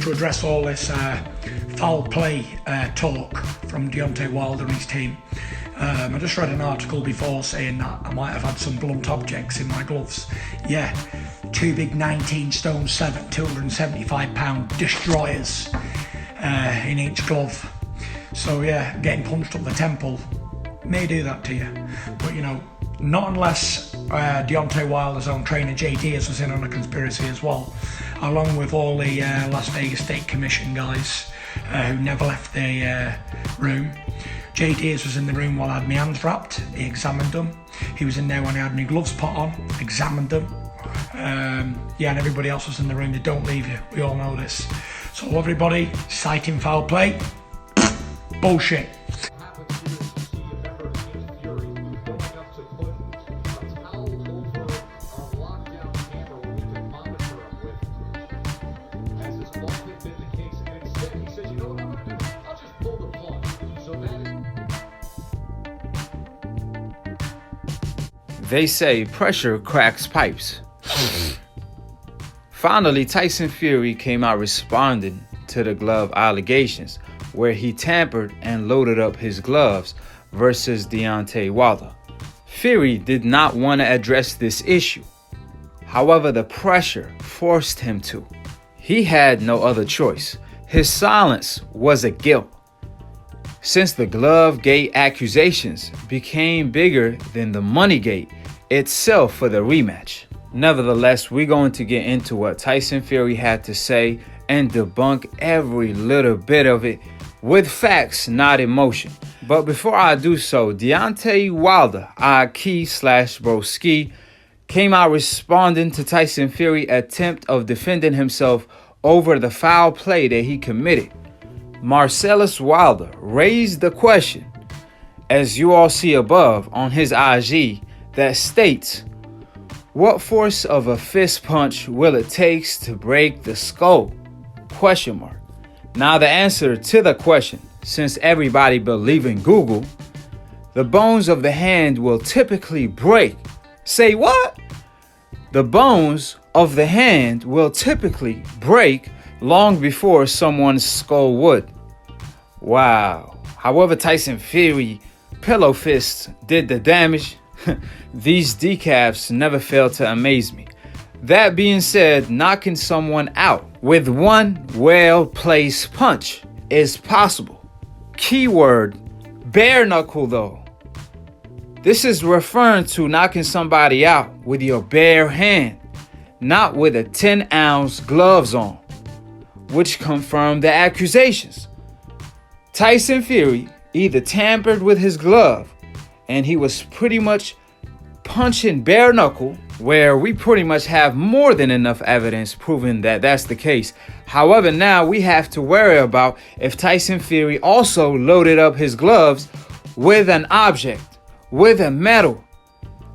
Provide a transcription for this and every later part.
to address all this foul play talk from Deontay Wilder and his team. I just read an article before saying that I might have had some blunt objects in my gloves. Yeah, two big 19 stone 275 pound destroyers in each glove. So yeah, getting punched up the temple may do that to you, but you know, not unless Deontay Wilder's own trainer Jay Diaz was in on a conspiracy as well, along with all the Las Vegas State Commission guys who never left the room. Jay Diaz was in the room while I had my hands wrapped. He examined them. He was in there when I had my gloves put on, examined them. Yeah, and everybody else was in the room. They don't leave you. We all know this. So everybody citing foul play, bullshit. They say pressure cracks pipes. Finally, Tyson Fury came out responding to the glove allegations, where he tampered and loaded up his gloves versus Deontay Wilder. Fury did not want to address this issue. However, the pressure forced him to. He had no other choice. His silence was a guilt, since the Glove-gate accusations became bigger than the Money-gate itself for the rematch. Nevertheless, we're going to get into what Tyson Fury had to say and debunk every little bit of it with facts, not emotion. But before I do so, Deontay Wilder, Akhi / Broski, came out responding to Tyson Fury's attempt of defending himself over the foul play that he committed. Marcellus Wilder raised the question, as you all see above on his IG, that states, what force of a fist punch will it take to break the skull? ? Now the answer to the question, since everybody believes in Google, the bones of the hand will typically break. Say what? The bones of the hand will typically break long before someone's skull would. Wow. However, Tyson Fury pillow fists did the damage. These decaps never fail to amaze me. That being said, knocking someone out with one well-placed punch is possible. Keyword, bare knuckle though. This is referring to knocking somebody out with your bare hand, not with a 10-ounce gloves on, which confirmed the accusations. Tyson Fury either tampered with his glove and he was pretty much punching bare knuckle, where we pretty much have more than enough evidence proving that that's the case. However, now we have to worry about if Tyson Fury also loaded up his gloves with an object, with a metal,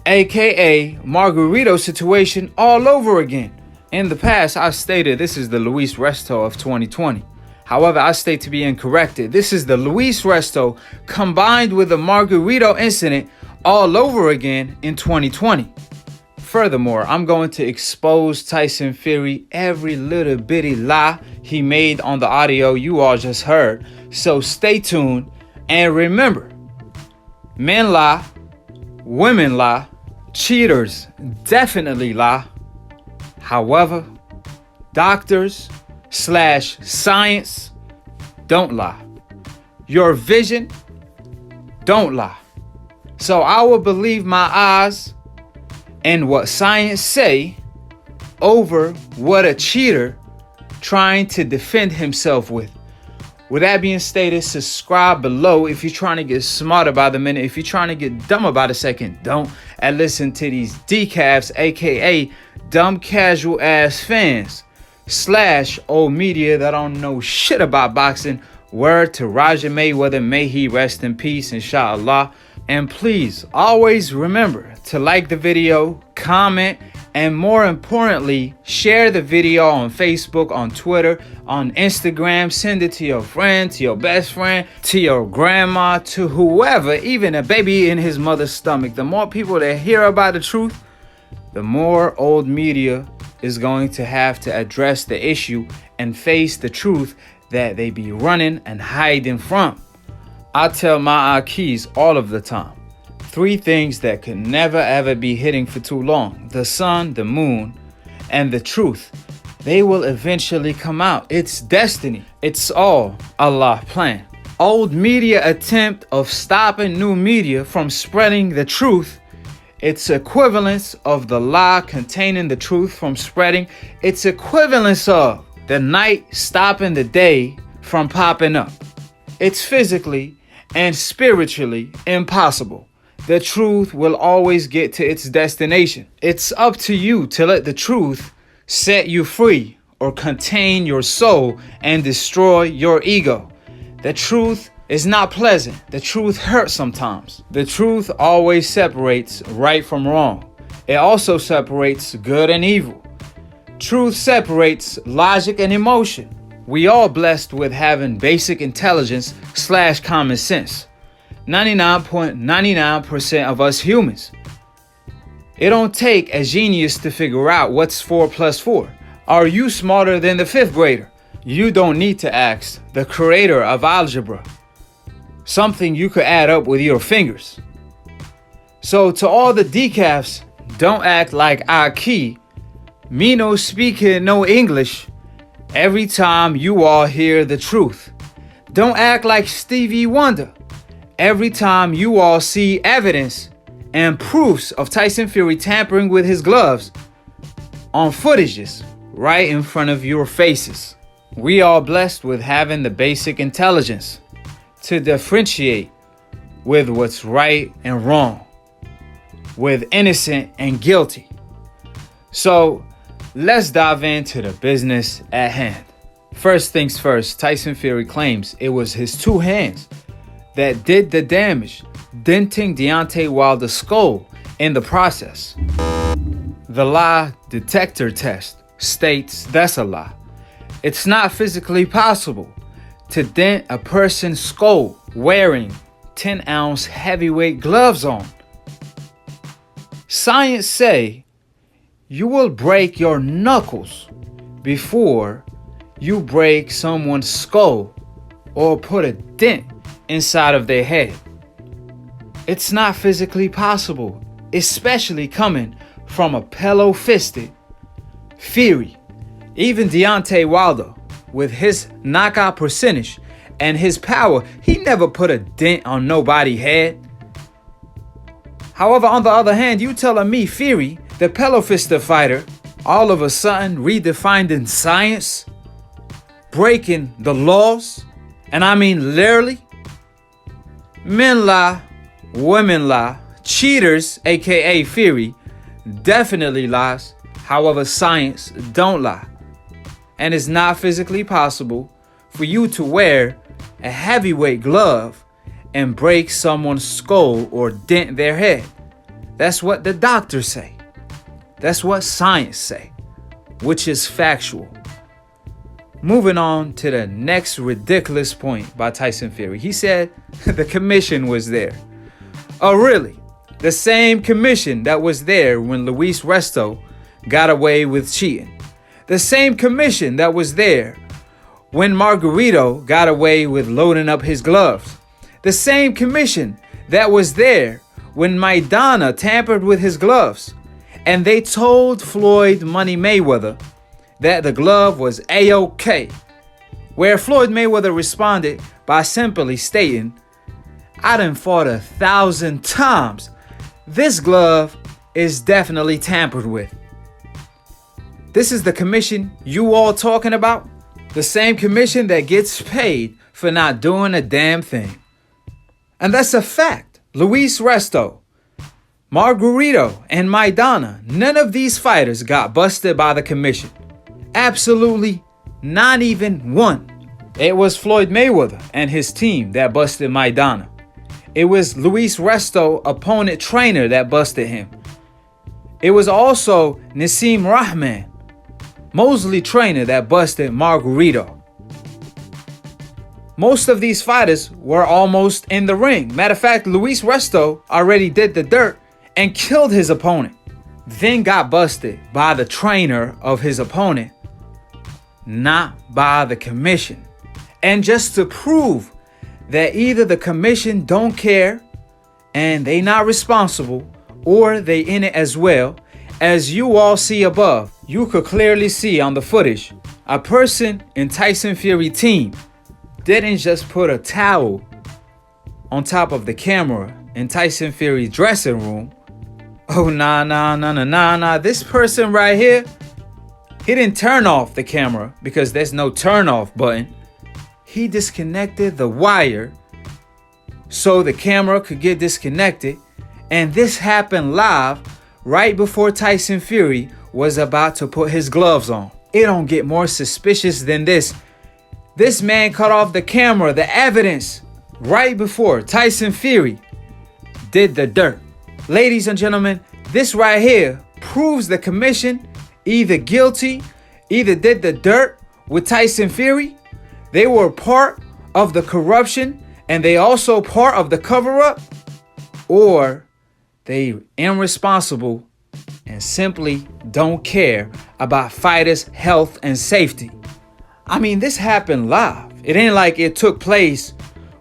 aka Margarito situation all over again. In the past, I stated this is the Luis Resto of 2020. However, I state to be incorrected. This is the Luis Resto combined with the Margarito incident all over again in 2020. Furthermore, I'm going to expose Tyson Fury every little bitty lie he made on the audio you all just heard. So stay tuned and remember, men lie, women lie, cheaters definitely lie. However, doctors / science don't lie. Your vision don't lie. So I will believe my eyes and what science say over what a cheater trying to defend himself with. With that being stated, subscribe below if you're trying to get smarter by the minute. If you're trying to get dumber by the second, don't. And listen to these decafs, aka dumb casual ass fans / old media that don't know shit about boxing. Word to Roger Mayweather, may he rest in peace, inshallah. And please always remember to like the video, comment, and more importantly, share the video on Facebook, on Twitter, on Instagram. Send it to your friend, to your best friend, to your grandma, to whoever, even a baby in his mother's stomach. The more people that hear about the truth, the more old media is going to have to address the issue and face the truth that they be running and hiding from. I tell my Akhis all of the time, 3 things that could never ever be hidden for too long: the sun, the moon, and the truth. They will eventually come out. It's destiny. It's all Allah plan. Old media attempt of stopping new media from spreading the truth, its equivalence of the lie containing the truth from spreading, its equivalence of the night stopping the day from popping up. It's physically and spiritually impossible. The truth will always get to its destination. It's up to you to let the truth set you free or contain your soul and destroy your ego. The truth is not pleasant. The truth hurts sometimes. The truth always separates right from wrong. It also separates good and evil. Truth separates logic and emotion. We all blessed with having basic intelligence / common sense. 99.99% of us humans. It don't take a genius to figure out what's 4 plus 4. Are you smarter than the 5th grader? You don't need to ask the creator of algebra, something you could add up with your fingers. So to all the decafs, don't act like Akhi, me no speaking no English, every time you all hear the truth. Don't act like Stevie Wonder every time you all see evidence and proofs of Tyson Fury tampering with his gloves on footages right in front of your faces. We are blessed with having the basic intelligence to differentiate with what's right and wrong, with innocent and guilty. So let's dive into the business at hand. First things first, Tyson Fury claims it was his 2 hands that did the damage, denting Deontay Wilder's skull in the process. The lie detector test states that's a lie. It's not physically possible to dent a person's skull wearing 10-ounce heavyweight gloves on. Science say you will break your knuckles before you break someone's skull or put a dent inside of their head. It's not physically possible, especially coming from a pillow-fisted Fury. Even Deontay Wilder, with his knockout percentage and his power, he never put a dent on nobody's head. However, on the other hand, you telling me Fury, the pillow-fisted fighter, all of a sudden redefining science, breaking the laws, and I mean literally? Men lie, women lie, cheaters, aka Fury, definitely lies. However, science don't lie. And it's not physically possible for you to wear a heavyweight glove and break someone's skull or dent their head. That's what the doctors say. That's what science say, which is factual. Moving on to the next ridiculous point by Tyson Fury. He said the commission was there. Oh, really? The same commission that was there when Luis Resto got away with cheating. The same commission that was there when Margarito got away with loading up his gloves. The same commission that was there when Maidana tampered with his gloves. And they told Floyd Money Mayweather that the glove was A-OK. Where Floyd Mayweather responded by simply stating, "I done fought 1,000 times. This glove is definitely tampered with." This is the commission you all talking about? The same commission that gets paid for not doing a damn thing. And that's a fact. Luis Resto, Margarito, and Maidana, none of these fighters got busted by the commission. Absolutely not even one. It was Floyd Mayweather and his team that busted Maidana. It was Luis Resto, opponent trainer, that busted him. It was also Nassim Rahman, Mosley trainer, that busted Margarito. Most of these fighters were almost in the ring. Matter of fact, Luis Resto already did the dirt and killed his opponent, then got busted by the trainer of his opponent, not by the commission. And just to prove that either the commission don't care and they not responsible, or they in it as well, as you all see above, you could clearly see on the footage, a person in Tyson Fury team didn't just put a towel on top of the camera in Tyson Fury's dressing room. Oh, nah. This person right here, he didn't turn off the camera because there's no turn off button. He disconnected the wire so the camera could get disconnected. And this happened live right before Tyson Fury was about to put his gloves on. It don't get more suspicious than this. This man cut off the camera, the evidence, right before Tyson Fury did the dirt. Ladies and gentlemen, this right here proves the commission either guilty, either did the dirt with Tyson Fury. They were part of the corruption and they also part of the cover-up, or they irresponsible and simply don't care about fighters' health and safety. I mean, this happened live. It ain't like it took place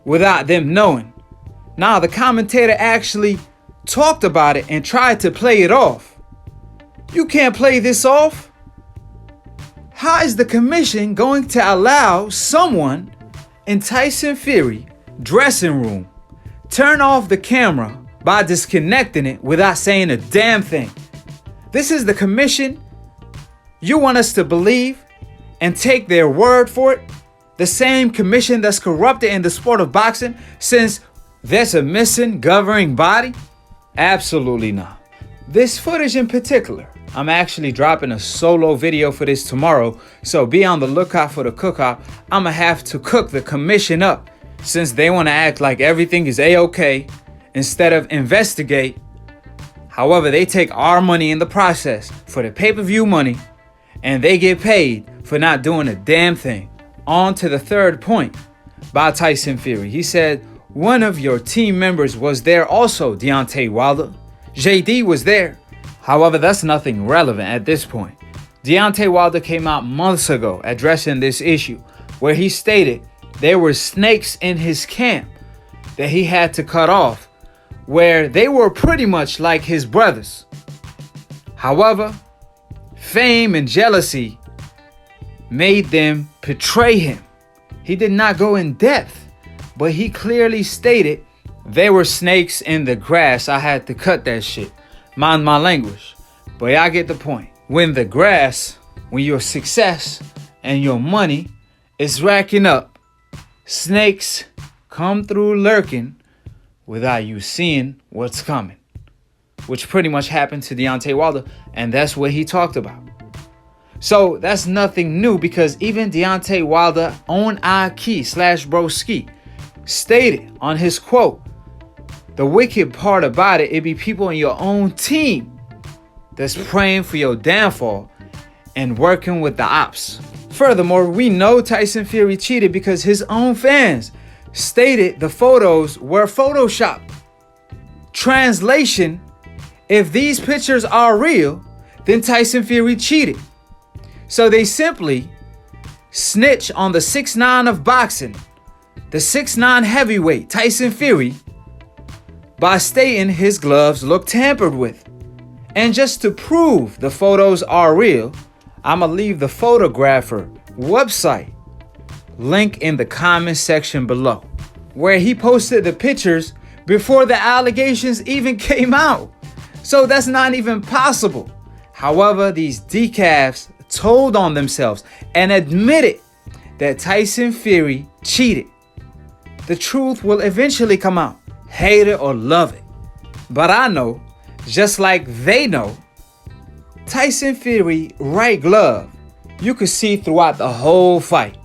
without them knowing. Nah, the commentator actually talked about it and tried to play it off. You can't play this off. How is the commission going to allow someone in Tyson Fury dressing room turn off the camera by disconnecting it without saying a damn thing? This is the commission you want us to believe and take their word for it? The same commission that's corrupted in the sport of boxing, since there's a missing governing body? Absolutely not. This footage in particular, I'm actually dropping a solo video for this tomorrow, so be on the lookout for the cook-off. I'ma have to cook the commission up since they want to act like everything is a-okay instead of investigate. However, they take our money in the process for the pay-per-view money, and they get paid for not doing a damn thing. On to the third point by Tyson Fury. He said, one of your team members was there also, Deontay Wilder. JD was there. However, that's nothing relevant at this point. Deontay Wilder came out months ago addressing this issue, where he stated there were snakes in his camp that he had to cut off, where they were pretty much like his brothers. However, fame and jealousy made them betray him. He did not go in depth, but he clearly stated there were snakes in the grass. I had to cut that shit. Mind my language. But y'all get the point. When the grass, when your success and your money is racking up, snakes come through lurking without you seeing what's coming, which pretty much happened to Deontay Wilder, and that's what he talked about. So that's nothing new, because even Deontay Wilder on Akhi /Broski stated on his quote, the wicked part about it be people in your own team that's praying for your downfall and working with the ops. Furthermore, we know Tyson Fury cheated because his own fans stated the photos were photoshopped. Translation, if these pictures are real, then Tyson Fury cheated. So they simply snitch on the 6'9" of boxing, the 6'9" heavyweight Tyson Fury, by stating his gloves look tampered with. And just to prove the photos are real, I'ma leave the photographer website link in the comment section below, where he posted the pictures before the allegations even came out. So that's not even possible. However, these decafs told on themselves and admitted that Tyson Fury cheated. The truth will eventually come out, hate it or love it. But I know, just like they know, Tyson Fury right glove, you could see throughout the whole fight.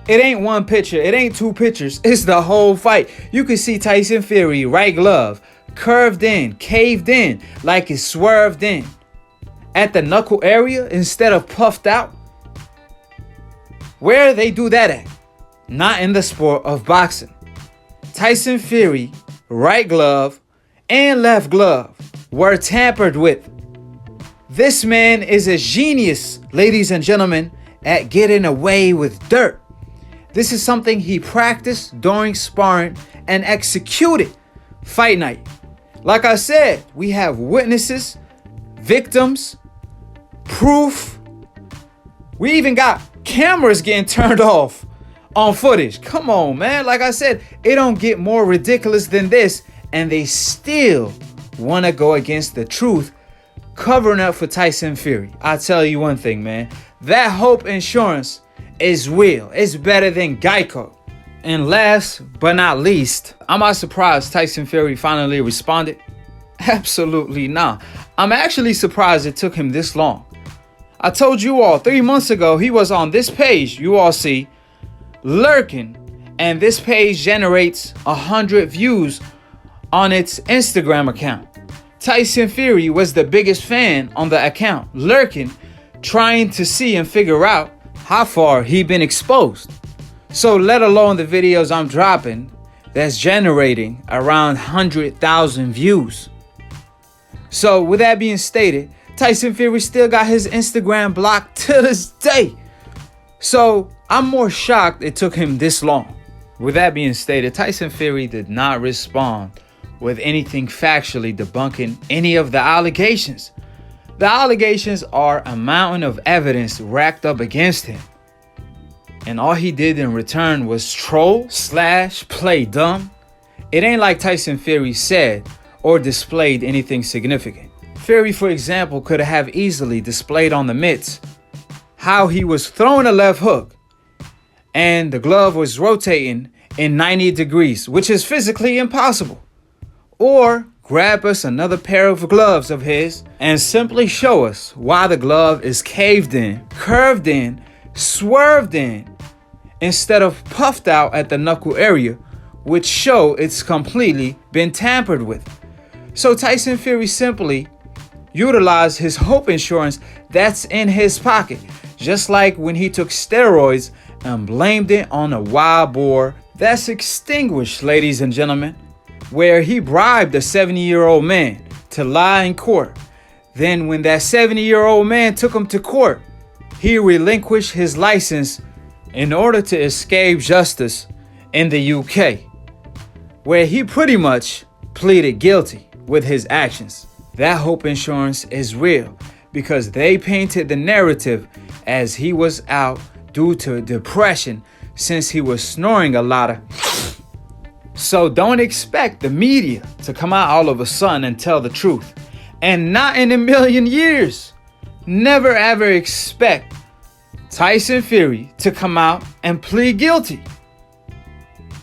It ain't one picture, it ain't two pictures, it's the whole fight. You could see Tyson Fury right glove curved in, caved in, like it swerved in at the knuckle area instead of puffed out. Where they do that at? Not in the sport of boxing. Tyson Fury right glove and left glove were tampered with. This man is a genius, ladies and gentlemen, at getting away with dirt. This is something he practiced during sparring and executed fight night. Like I said, we have witnesses, victims, proof. We even got cameras getting turned off on footage. Come on, man. Like I said, it don't get more ridiculous than this, and they still want to go against the truth, covering up for Tyson Fury. I'll tell you one thing, man. That Hope Insurance is real. It's better than Geico. And last but not least, am I surprised Tyson Fury finally responded? Absolutely not. I'm actually surprised it took him this long. I told you all 3 months ago he was on this page you all see lurking, and this page generates 100 views on its Instagram account. Tyson Fury was the biggest fan on the account, lurking, trying to see and figure out how far he'd been exposed. So let alone the videos I'm dropping that's generating around 100,000 views. So with that being stated, Tyson Fury still got his Instagram blocked to this day. So I'm more shocked it took him this long. With that being stated, Tyson Fury did not respond with anything factually debunking any of the allegations. The allegations are a mountain of evidence racked up against him. And all he did in return was troll/play dumb. It ain't like Tyson Fury said or displayed anything significant. Fury, for example, could have easily displayed on the mitts how he was throwing a left hook and the glove was rotating in 90 degrees, which is physically impossible. Or grab us another pair of gloves of his and simply show us why the glove is caved in, curved in, swerved in, instead of puffed out at the knuckle area, which show it's completely been tampered with. So Tyson Fury simply utilized his Hope Insurance that's in his pocket, just like when he took steroids and blamed it on a wild boar that's extinguished, ladies and gentlemen, where he bribed a 70-year-old man to lie in court. Then when that 70-year-old man took him to court, he relinquished his license in order to escape justice in the UK, where he pretty much pleaded guilty with his actions. That Hope Insurance is real because they painted the narrative as he was out due to depression since he was snoring a lot. So don't expect the media to come out all of a sudden and tell the truth. And not in a million years. Never ever expect Tyson Fury to come out and plead guilty.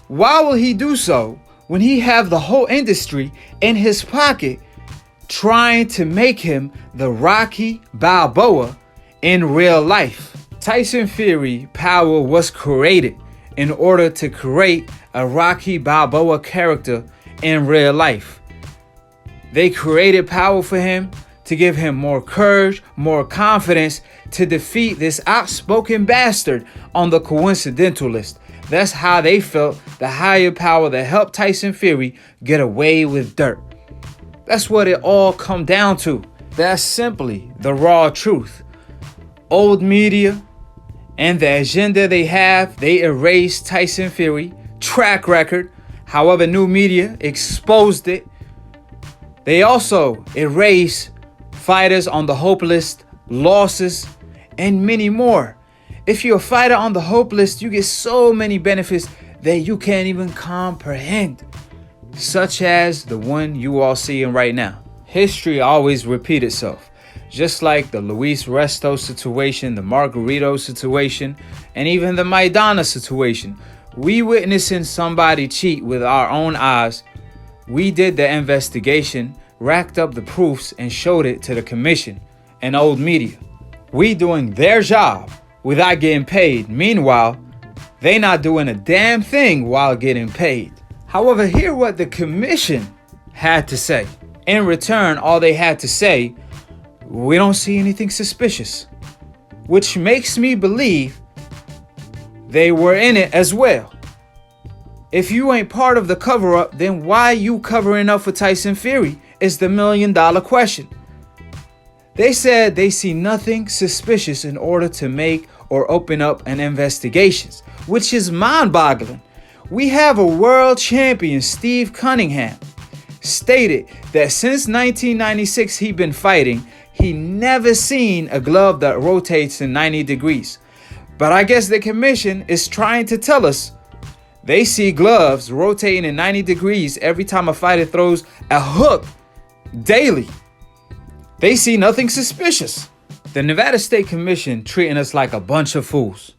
Why will he do so when he have the whole industry in his pocket trying to make him the Rocky Balboa in real life? Tyson Fury power was created in order to create a Rocky Balboa character in real life. They created power for him to give him more courage, more confidence to defeat this outspoken bastard on the coincidental list. That's how they felt the higher power that helped Tyson Fury get away with dirt. That's what it all come down to. That's simply the raw truth. Old media and the agenda they have, they erased Tyson Fury track record. However, new media exposed it. They also erased fighters on the Hope list, losses, and many more. If you're a fighter on the Hope list, you get so many benefits that you can't even comprehend, such as the one you all seeing right now. History always repeats itself, just like the Luis Resto situation, the Margarito situation, and even the Maidana situation. We witnessing somebody cheat with our own eyes. We did the investigation, racked up the proofs, and showed it to the commission and old media. We doing their job without getting paid. Meanwhile, they not doing a damn thing while getting paid. However, hear what the commission had to say. In return, all they had to say, we don't see anything suspicious, which makes me believe they were in it as well. If you ain't part of the cover-up, then why you covering up for Tyson Fury is the million-dollar question. They said they see nothing suspicious in order to make or open up an investigation, which is mind-boggling. We have a world champion, Steve Cunningham, stated that since 1996 he been fighting, he never seen a glove that rotates in 90 degrees. But I guess the commission is trying to tell us they see gloves rotating in 90 degrees every time a fighter throws a hook daily. They see nothing suspicious. The Nevada State Commission treating us like a bunch of fools.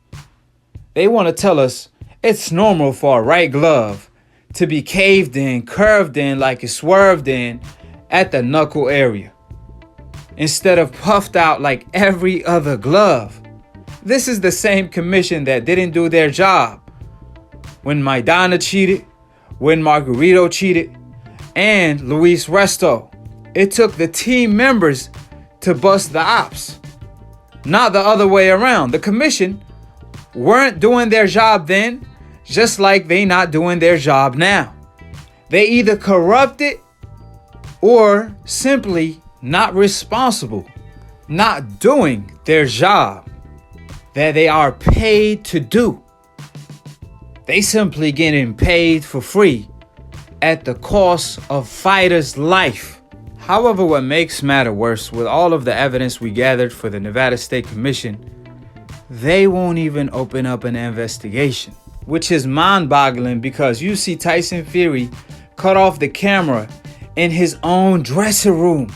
They want to tell us it's normal for a right glove to be caved in, curved in, like it's swerved in at the knuckle area, instead of puffed out like every other glove. This is the same commission that didn't do their job when Maidana cheated, when Margarito cheated, and Luis Resto. It took the team members to bust the ops, not the other way around. The commission weren't doing their job then, just like they not doing their job now. They either corrupted or simply not responsible, not doing their job that they are paid to do. They simply getting paid for free at the cost of fighters' life. However, what makes matter worse, with all of the evidence we gathered for the Nevada State Commission, they won't even open up an investigation, which is mind-boggling because you see Tyson Fury cut off the camera in his own dressing room.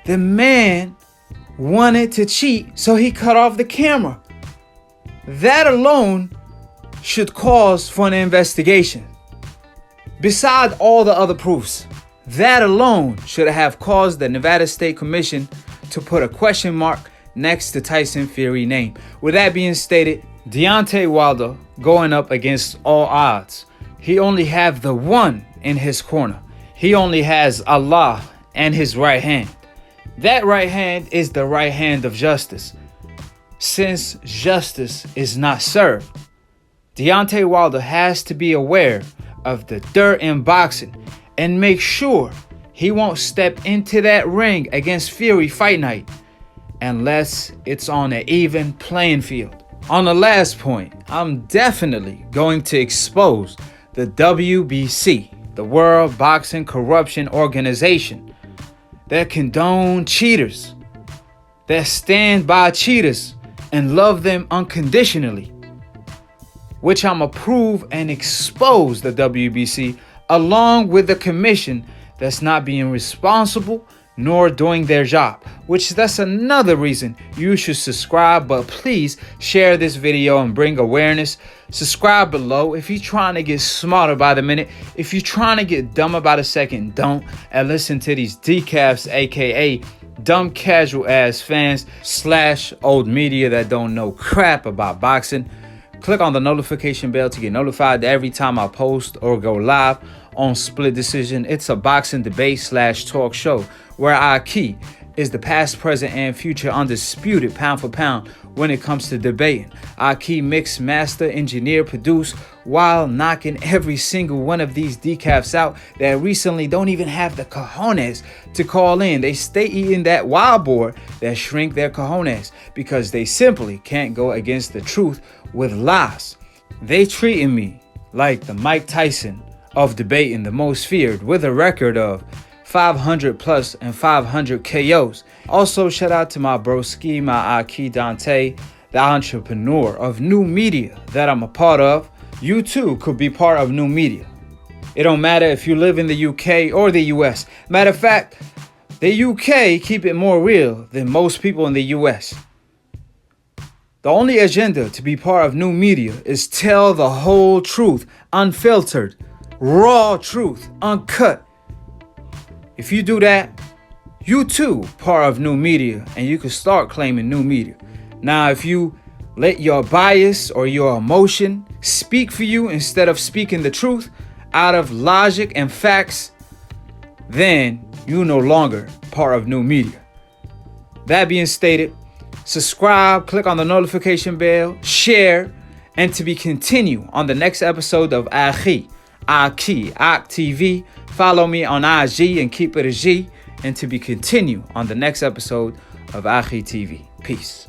The man wanted to cheat, so he cut off the camera. That alone should cause for an investigation. Beside all the other proofs, that alone should have caused the Nevada State Commission to put a question mark next to Tyson Fury's name. With that being stated, Deontay Wilder going up against all odds. He only have the one in his corner. He only has Allah and his right hand. That right hand is the right hand of justice. Since justice is not served, Deontay Wilder has to be aware of the dirt in boxing and make sure he won't step into that ring against Fury fight night unless it's on an even playing field. On the last point, I'm definitely going to expose the WBC, the World Boxing Corruption Organization, that condone cheaters, that stand by cheaters and love them unconditionally, which I'm approve and expose the WBC along with the commission that's not being responsible nor doing their job, which that's another reason you should subscribe. But please share this video and bring awareness. Subscribe below if you're trying to get smarter by the minute. If you're trying to get dumber by the second, don't. And listen to these decafs, aka dumb casual ass fans / old media that don't know crap about boxing. Click on the notification bell to get notified every time I post or go live on Split Decision. It's a boxing debate / talk show where Akhi is the past, present, and future undisputed pound for pound when it comes to debating. Akhi mix, master, engineer, produce while knocking every single one of these decafs out that recently don't even have the cojones to call in. They stay eating that wild boar that shrink their cojones because they simply can't go against the truth with lies. They treating me like the Mike Tyson of debating, the most feared, with a record of 500 plus and 500 KOs. Also, shout out to my broski, my Akhi Deontay, the entrepreneur of new media that I'm a part of. You too could be part of new media. It don't matter if you live in the UK or the US. Matter of fact, the UK keep it more real than most people in the US. The only agenda to be part of new media is tell the whole truth, unfiltered, raw truth, uncut. If you do that, you too part of new media and you can start claiming new media. Now, if you let your bias or your emotion speak for you instead of speaking the truth out of logic and facts, then you no longer part of new media. That being stated, subscribe, click on the notification bell, share, and to be continued on the next episode of Akhi TV. Follow me on IG and keep it a G, and to be continued on the next episode of Akhi TV. Peace.